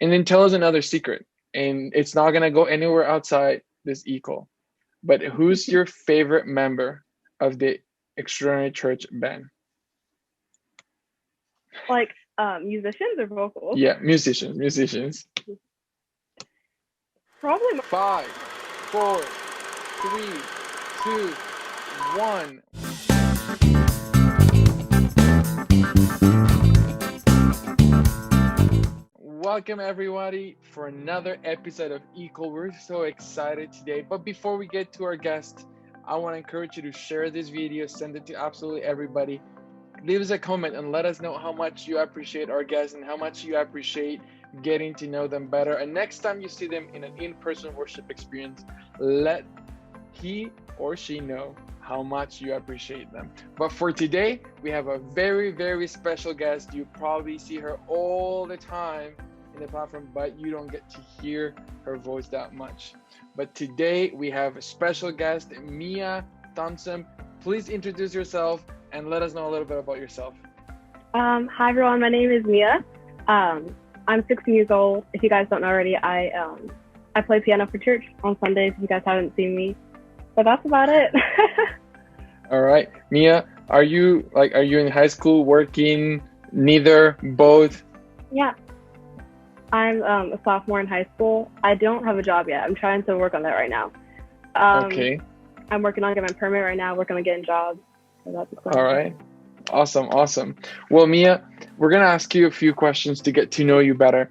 And then tell us another secret. And it's not gonna go anywhere outside this equal. But who's your favorite member of the Extraordinary Church band? Like musicians or vocals? Yeah, musicians. Probably. Five, four, three, two, one. Welcome everybody for another episode of eCall. We're so excited today. But before we get to our guest, I want to encourage you to share this video, send it to absolutely everybody. Leave us a comment and let us know how much you appreciate our guests and how much you appreciate getting to know them better. And next time you see them in an in-person worship experience, let he or she know how much you appreciate them. But for today, we have a very, very special guest. You probably see her all the time in the platform, but you don't get to hear her voice that much. But today we have a special guest, Meyah Thompson. Please introduce yourself and let us know a little bit about yourself. Hi everyone, my name is Meyah. I'm 16 years old. If you guys don't know already, I play piano for church on Sundays. If you guys haven't seen me, but that's about it. All right, Meyah, are you in high school, working, neither, both? Yeah, I'm a sophomore in high school. I don't have a job yet. I'm trying to work on that right now. Okay. I'm working on getting my permit right now. Working on getting jobs. So that's exciting. All right. Awesome. Well, Meyah, we're going to ask you a few questions to get to know you better.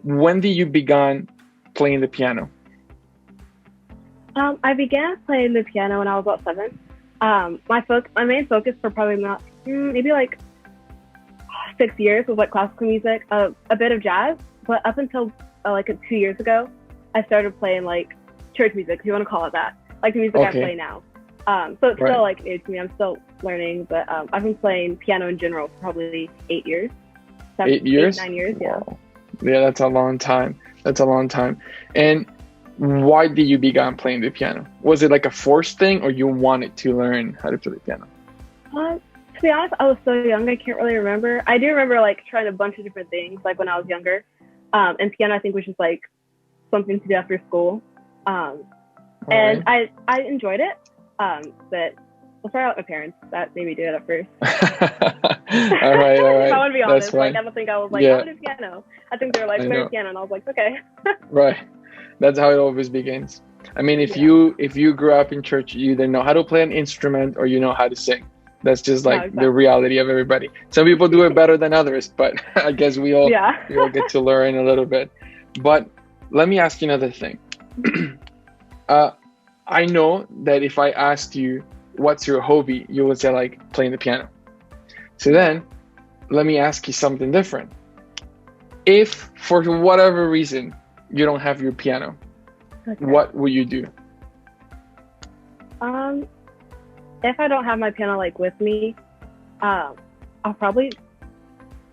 When did you begin playing the piano? I began playing the piano when I was about 7. My main focus for probably maybe like 6 years was like classical music, a bit of jazz. But up until like 2 years ago, I started playing like church music, if you want to call it that, like the music I play now. So it's still like new to me. I'm still learning, but I've been playing piano in general for probably 8 years. 8 years? 9 years, yeah. Wow. Yeah, that's a long time. And why did you begin playing the piano? Was it like a forced thing, or you wanted to learn how to play the piano? To be honest, I was so young, I can't really remember. I do remember like trying a bunch of different things, like when I was younger. And piano, I think, was just like something to do after school. And I enjoyed it. But I'll start out with my parents that made me do it at first. all right. I want to be honest. Like, I don't think I was like, I want to do piano. I think they were like, play piano, and I was like, okay. Right. That's how it always begins. I mean, if you grew up in church, you either know how to play an instrument or you know how to sing. That's just like the reality of everybody. Some people do it better than others, but I guess we all get to learn a little bit. But let me ask you another thing. I know that if I asked you what's your hobby, you would say like playing the piano. So then let me ask you something different. If for whatever reason you don't have your piano, what will you do? If I don't have my piano like with me, I'll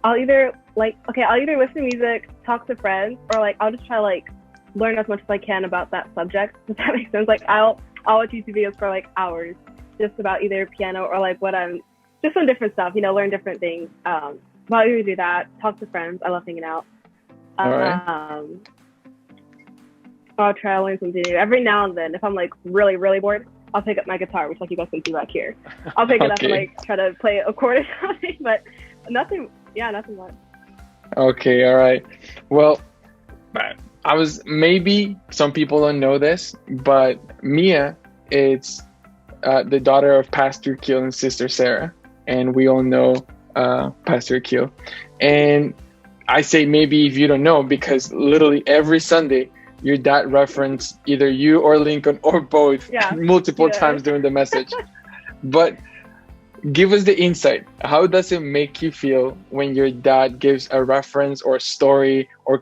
either listen to music, talk to friends, or like I'll just try like learn as much as I can about that subject. Does that make sense? Like I'll watch YouTube videos for like hours just about either piano or like just some different stuff, learn different things. I'll either do that, talk to friends. I love hanging out. I'll try to learn something new. Every now and then, if I'm like really, really bored, I'll pick up my guitar, which like you guys can see back here. I'll pick it up and like try to play a chord or something, but nothing much. Okay, all right. Well, maybe some people don't know this, but Meyah is the daughter of Pastor Keel and Sister Sarah, and we all know Pastor Keel. And I say maybe if you don't know, because literally every Sunday your dad referenced either you or Lincoln or both multiple times during the message. But give us the insight. How does it make you feel when your dad gives a reference or a story or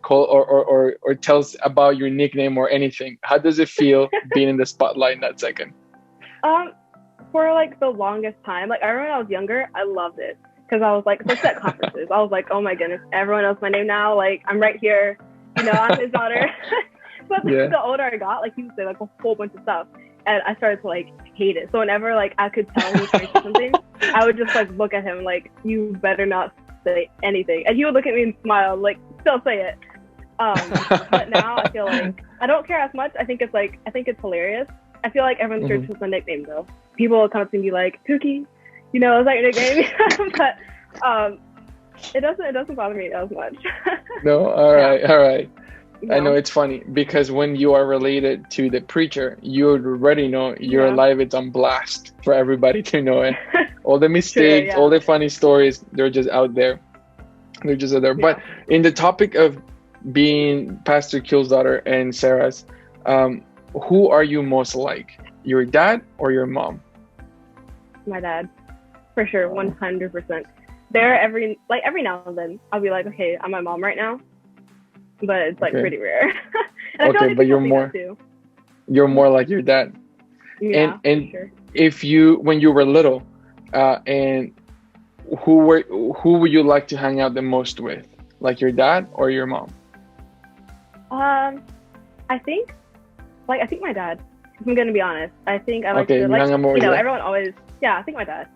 tells about your nickname or anything? How does it feel being in the spotlight in that second? For like the longest time, like I remember when I was younger, I loved it because I was like, especially at conferences, I was like, oh my goodness, everyone knows my name now. Like I'm right here, I'm his daughter. But the older I got, like he would say like a whole bunch of stuff, and I started to like hate it. So whenever like I could tell he was trying to say something, I would just like look at him like, you better not say anything, and he would look at me and smile, like still say it. But now I feel like I don't care as much. I think it's hilarious. I feel like everyone's church has a nickname though. People will come up to me and be like, Cookie, you know, is that your nickname? But it doesn't bother me as much. No, all right. No. I know it's funny because when you are related to the preacher, you already know your life is on blast for everybody to know it. All the mistakes, all the funny stories, they're just out there. But in the topic of being Pastor Kill's daughter and Sarah's, who are you most like? Your dad or your mom? My dad, for sure, 100%. There every now and then I'll be like, okay, I'm my mom right now, but it's like pretty rare. And I feel like but you're more like your dad. Yeah, and sure. If when you were little, and who would you like to hang out the most with, like your dad or your mom? I think my dad. If I'm gonna be honest, I think I like to everyone always. Yeah, I think my dad.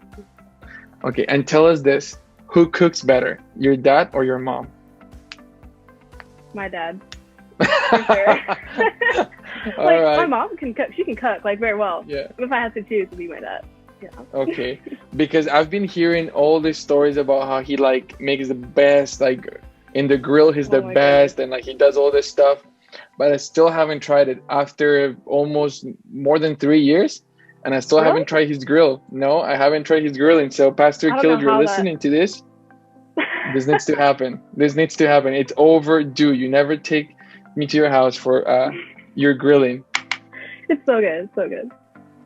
Okay, and tell us this: who cooks better, your dad or your mom? My dad. For sure. My mom can cook. She can cook like very well. Yeah. If I had to choose, to be my dad. Yeah. Okay, because I've been hearing all these stories about how he like makes the best, like in the grill he's the best, and like he does all this stuff, but I still haven't tried it after almost more than 3 years, and I still haven't tried his grill. No, I haven't tried his grilling. So Pastor Kill, you're listening to this. This needs to happen. It's overdue. You never take me to your house for your grilling. It's so good.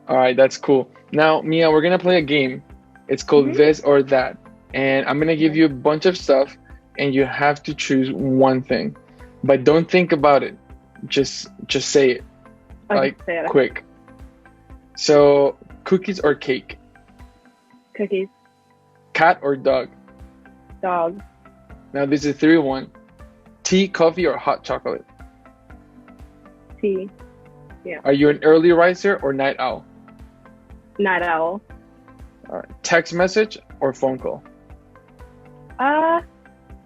All right, that's cool. Now, Meyah, we're gonna play a game. It's called This or That, and I'm gonna give you a bunch of stuff, and you have to choose one thing, but don't think about it. Just say it, quick. So, cookies or cake? Cookies. Cat or dog? Dog. Now this is 3-1. Tea, coffee, or hot chocolate? Tea. Yeah. Are you an early riser or night owl? Night owl. All right. Text message or phone call?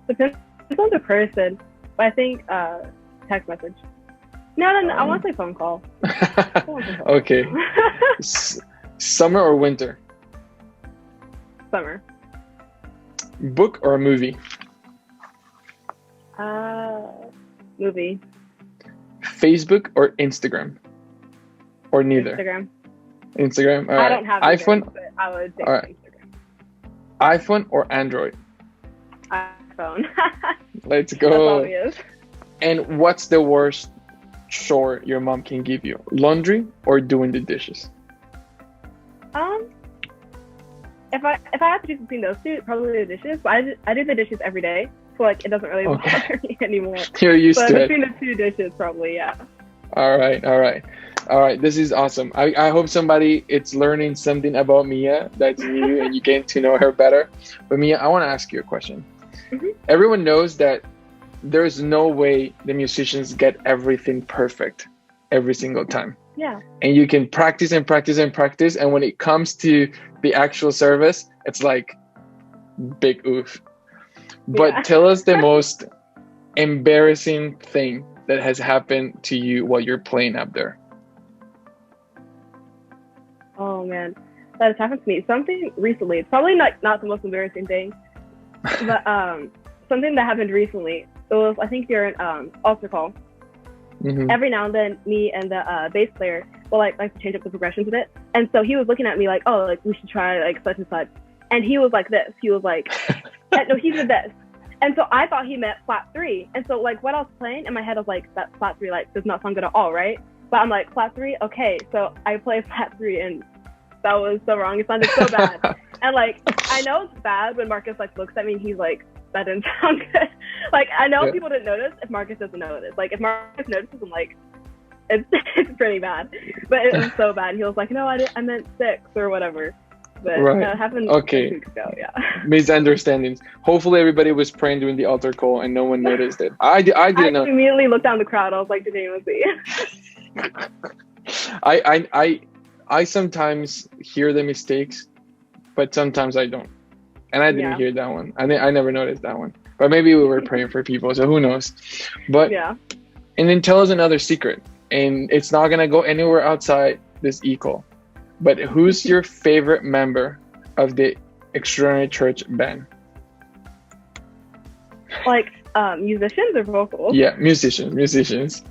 Depends on the person, but I think text message. No, I want to say phone call. Okay. Summer or winter? Summer. Book or a movie? Movie. Facebook or Instagram? Or neither? Instagram. All right. I don't have iPhone. But I would say Instagram. iPhone or Android? iPhone. Let's go. That's obvious. And what's the worst chore your mom can give you? Laundry or doing the dishes? If I have to choose between those two, probably the dishes. But I do the dishes every day, so like it doesn't really bother me anymore. You're used to it. Between the two dishes, probably, yeah. All right. This is awesome. I hope somebody is learning something about Meyah that's new and you get to know her better. But Meyah, I want to ask you a question. Everyone knows that there's no way the musicians get everything perfect every single time. Yeah. And you can practice and practice and practice, and when it comes to the actual service, it's like big oof. But tell us the most embarrassing thing that has happened to you while you're playing up there. Oh man, that has happened to me. Something recently. It's probably not the most embarrassing thing, but something that happened recently. It was, I think, during altar call. Every now and then, me and the bass player will like to change up the progressions a bit. And so he was looking at me like, oh, like we should try like such and such. And he was like this. He was like, no, he did this. And so I thought he meant flat 3. And so like what I was playing in my head, I was like, that flat 3 like does not sound good at all, right? But I'm like, flat 3, okay. So I play flat 3, and that was so wrong. It sounded so bad. And like I know it's bad when Marcus like looks at me and he's like, that didn't sound good. Like I know people didn't notice if Marcus doesn't notice. Like if Marcus notices, I'm like, it's pretty bad. But it was so bad. He was like, no, I meant 6 or whatever. But it happened 2 weeks ago. Yeah. Misunderstandings. Hopefully everybody was praying during the altar call and no one noticed it. I didn't know. I immediately looked down the crowd. I was like, did anyone see? I sometimes hear the mistakes, but sometimes I don't. And I didn't hear that one. I never noticed that one. But maybe we were praying for people, so who knows? But Yeah. and then tell us another secret, and it's not gonna go anywhere outside this eCall. But who's your favorite member of the Extraordinary Church band? Like musicians or vocals? Yeah, musicians.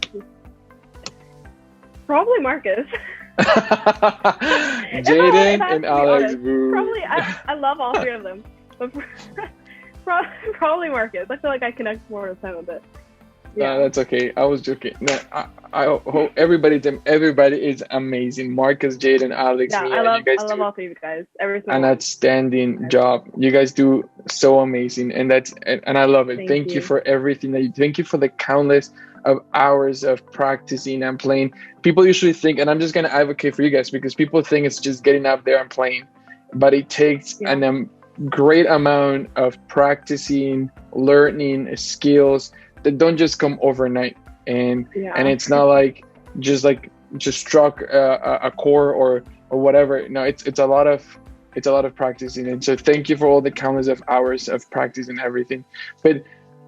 Probably Marcus. Jaden and Alex. Probably, I love all three of them. But probably Marcus. I feel like I connect more with him a bit. Yeah. That's okay. I was joking. No, I hope everybody is amazing. Marcus, Jaden, Alex, Yeah, Meyah, I love you guys all three of you guys. Everything. an outstanding job. You guys do so amazing, and I love it. Thank you for everything that you. Thank you for the countless of hours of practicing and playing. People usually think, and I'm just gonna advocate for you guys because people think it's just getting up there and playing, but it takes great amount of practicing, learning skills that don't just come overnight, and it's not like just struck a chord or whatever. No, it's a lot of practicing, and so thank you for all the countless of hours of practice and everything. But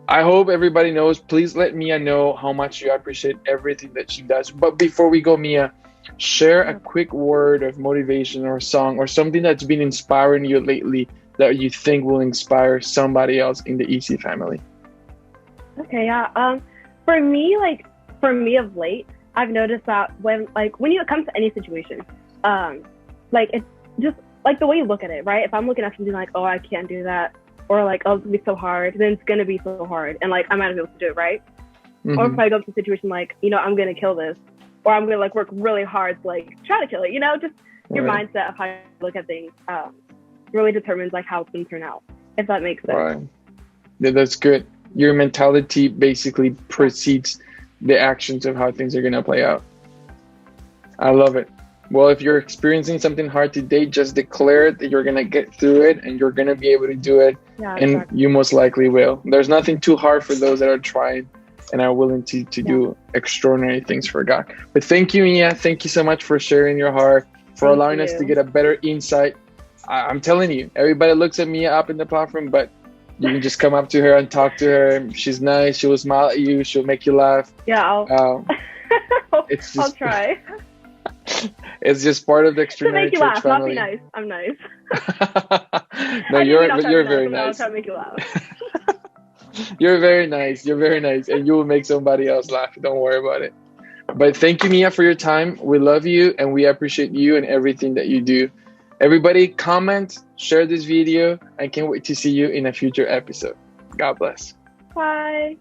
I hope everybody knows. Please let Meyah know how much you appreciate everything that she does. But before we go, Meyah, share a quick word of motivation or song or something that's been inspiring you lately that you think will inspire somebody else in the EC family. Okay, yeah. For me of late, I've noticed that when it comes to any situation, it's just like the way you look at it, right? If I'm looking at something like, oh, I can't do that, or like, oh, it's gonna be so hard, then it's gonna be so hard, and like I might not be able to do it, right? Mm-hmm. Or if I go to a situation like, I'm gonna kill this, or I'm gonna work really hard to try to kill it, just your mindset of how you look at things really determines how it's gonna turn out, if that makes sense. Right. Yeah, that's good. Your mentality basically precedes the actions of how things are gonna play out. I love it. Well, if you're experiencing something hard today, just declare that you're going to get through it and you're going to be able to do it. Yeah, and exactly. You most likely will. There's nothing too hard for those that are trying and are willing to do extraordinary things for God. But thank you, Meyah. Thank you so much for sharing your heart, for allowing us to get a better insight. I'm telling you, everybody looks at Meyah up in the platform, but you can just come up to her and talk to her. She's nice. She will smile at you. She'll make you laugh. Yeah, I'll try. It's just part of the Extraordinary Church laugh, family. Not be nice. I'm nice. No, you're very nice. I'll try to make you laugh. You're very nice. You're very nice, and you will make somebody else laugh. Don't worry about it. But thank you, Meyah, for your time. We love you, and we appreciate you and everything that you do. Everybody, comment, share this video. I can't wait to see you in a future episode. God bless. Bye.